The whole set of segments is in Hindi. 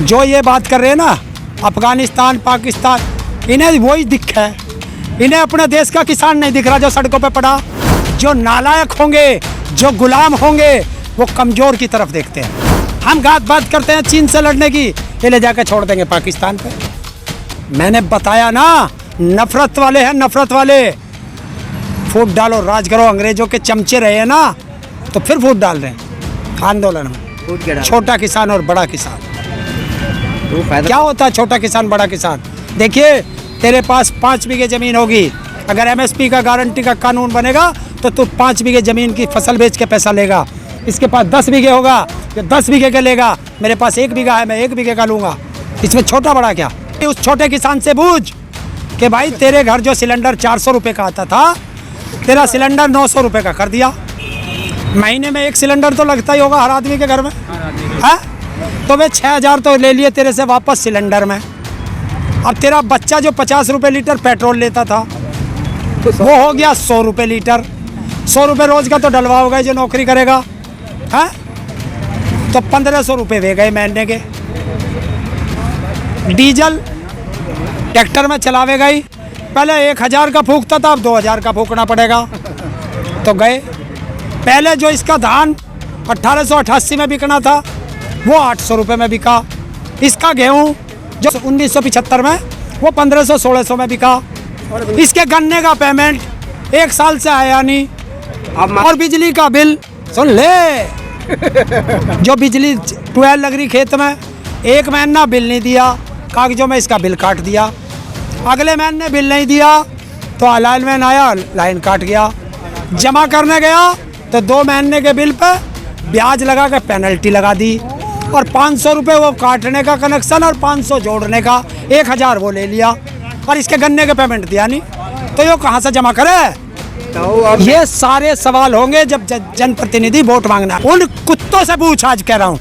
जो ये बात कर रहे हैं ना अफगानिस्तान पाकिस्तान, इन्हें वही दिख है। इन्हें अपने देश का किसान नहीं दिख रहा जो सड़कों पे पड़ा। जो नालायक होंगे, जो गुलाम होंगे, वो कमज़ोर की तरफ देखते हैं। हम बात करते हैं चीन से लड़ने की, ये ले जाकर छोड़ देंगे पाकिस्तान पे। मैंने बताया ना, नफरत वाले हैं, नफरत वाले। फूट डालो, राज करो। अंग्रेजों के चमचे रहे हैं ना, तो फिर फूट डाल रहे हैं आंदोलन में। छोटा किसान और बड़ा किसान, तो क्या होता है छोटा किसान बड़ा किसान? देखिए, तेरे पास 5 बीघे ज़मीन होगी, अगर एमएसपी का गारंटी का कानून बनेगा तो तू 5 बीघे ज़मीन की फसल बेच के पैसा लेगा। इसके पास 10 बीघे होगा तो 10 बीघे का लेगा। मेरे पास 1 बीघा है, मैं 1 बीघे का लूँगा। इसमें छोटा बड़ा क्या? उस छोटे किसान से पूछ कि भाई तेरे घर जो सिलेंडर 400 रुपये का आता था, तेरा सिलेंडर 900 रुपये का कर दिया। महीने में 1 सिलेंडर तो लगता ही होगा हर आदमी के घर में, है? तो वे 6000 तो ले लिए तेरे से वापस सिलेंडर में। अब तेरा बच्चा जो 50 रुपये लीटर पेट्रोल लेता था, वो हो गया 100 रुपये लीटर। 100 रुपये रोज़ का तो डलवा होगा जो नौकरी करेगा, है? तो 1500 रुपये वे गए महीने के। डीजल ट्रैक्टर में चलावेगा ही, पहले 1000 का फूकता था, अब 2000 का फूकना पड़ेगा, तो गए। पहले जो इसका धान 1888 में बिकना था, वो 800 रुपये में बिका। इसका गेहूँ जो 1975 में, वो 1500-1600 में बिका। इसके गन्ने का पेमेंट 1 साल से आया नहीं। और बिजली का बिल सुन ले, जो बिजली 12 लग रही खेत में, 1 महीना बिल नहीं दिया, कागजों में इसका बिल काट दिया। अगले महीने बिल नहीं दिया तो अलाइनमेंट आया, लाइन काट गया। जमा करने गया तो 2 महीने के बिल पे ब्याज लगा के पेनल्टी लगा दी, और 500 रुपये वो काटने का कनेक्शन और 500 जोड़ने का, 1000 वो ले लिया, और इसके गन्ने के पेमेंट दिया नहीं। तो ये कहाँ से जमा करे? तो ये सारे सवाल होंगे जब जनप्रतिनिधि वोट मांगना। उन कुत्तों से पूछ, आज कह रहा हूँ,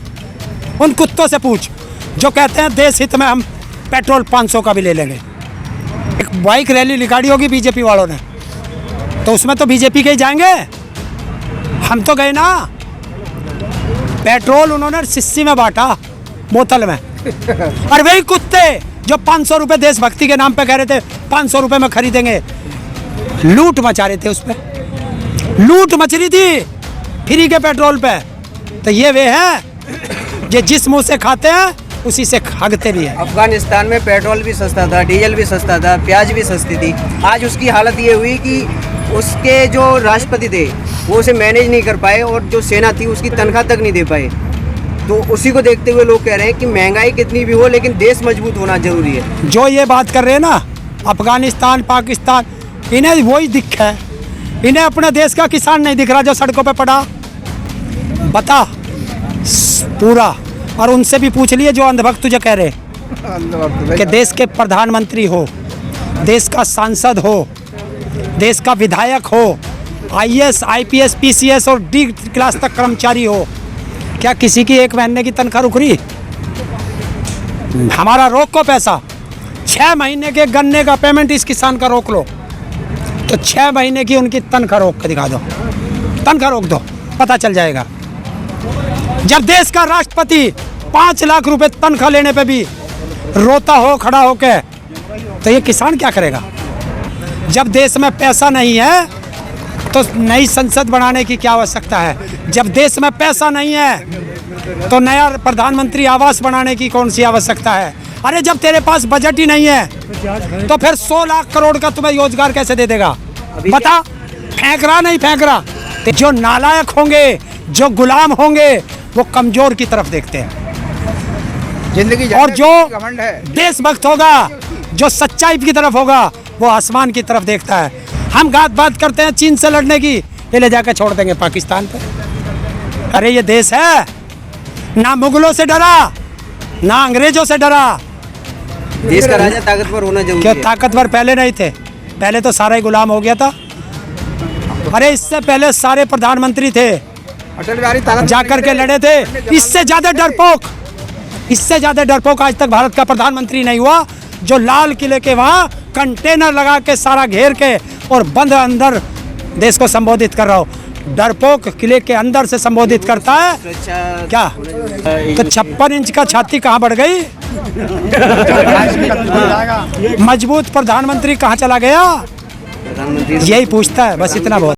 उन कुत्तों से पूछ जो कहते हैं देश हित में हम पेट्रोल 500 का भी ले लेंगे। एक बाइक रैली निकाली होगी बीजेपी वालों ने, तो उसमें तो बीजेपी के ही जाएंगे। हम तो गए ना, पेट्रोल उन्होंने शीशी में बांटा, बोतल में। और वही कुत्ते जो 500 रुपये देशभक्ति के नाम पे कह रहे थे 500 रुपये में खरीदेंगे, लूट मचा रहे थे। उस पर लूट मच रही थी फ्री के पेट्रोल पे। तो ये वे हैं जो जिस मुंह से खाते हैं उसी से खागते भी हैं। अफगानिस्तान में पेट्रोल भी सस्ता था, डीजल भी सस्ता था, प्याज भी सस्ती थी। आज उसकी हालत ये हुई कि उसके जो राष्ट्रपति थे वो उसे मैनेज नहीं कर पाए, और जो सेना थी उसकी तनख्वाह तक नहीं दे पाए। तो उसी को देखते हुए लोग कह रहे हैं कि महंगाई कितनी भी हो, लेकिन देश मजबूत होना जरूरी है। जो ये बात कर रहे हैं ना अफगानिस्तान पाकिस्तान, इन्हें वही दिख है। इन्हें अपने देश का किसान नहीं दिख रहा जो सड़कों पे पड़ा। बता पूरा। और उनसे भी पूछ लिए जो अंधभक्त तुझे कह रहे कि देश के प्रधानमंत्री हो, देश का सांसद हो, देश का विधायक हो, IAS IPS PCS और D क्लास तक कर्मचारी हो, क्या किसी की 1 महीने की तनख्वाह रुक रही? हमारा रोक को पैसा 6 महीने के गन्ने का पेमेंट इस किसान का रोक लो, तो 6 महीने की उनकी तनख्वाह रोक के दिखा दो, तनख्वाह रोक दो, पता चल जाएगा। जब देश का राष्ट्रपति 5 लाख रुपए तनख्वाह लेने पे भी रोता हो खड़ा होके, तो ये किसान क्या करेगा? जब देश में पैसा नहीं है तो नई संसद बनाने की क्या आवश्यकता है? जब देश में पैसा नहीं है तो नया प्रधानमंत्री आवास बनाने की कौन सी आवश्यकता है? अरे जब तेरे पास बजट ही नहीं है तो फिर 100 लाख करोड़ का तुम्हें रोजगार कैसे दे देगा? बता। फेंक रहा नहीं फेंक रहा? जो नालायक होंगे, जो गुलाम होंगे, वो कमजोर की तरफ देखते हैं। जिंदगी और जो देशभक्त होगा, जो सच्चाई की तरफ होगा, वो आसमान की तरफ देखता है। हम बात करते हैं चीन से लड़ने की, ये ले जाकर छोड़ देंगे पाकिस्तान पे। अरे ये देश है, ना मुगलों से डरा, ना अंग्रेजों से डरा। देश का राजा ताकतवर होना जरूरी है। क्यों ताकतवर पहले नहीं थे? पहले तो सारा ही गुलाम हो गया था। अरे इससे पहले सारे प्रधानमंत्री थे, जाकर के लड़े थे। इससे ज्यादा डरपोक आज तक भारत का प्रधानमंत्री नहीं हुआ, जो लाल किले के वहाँ कंटेनर लगा के सारा घेर के और बंद अंदर देश को संबोधित कर रहा हो। डरपोक किले के अंदर से संबोधित करता है क्या? तो 56 इंच का छाती कहाँ बढ़ गई? मजबूत प्रधानमंत्री कहाँ चला गया? प्रधानमंत्री यही पूछता है, बस इतना बहुत।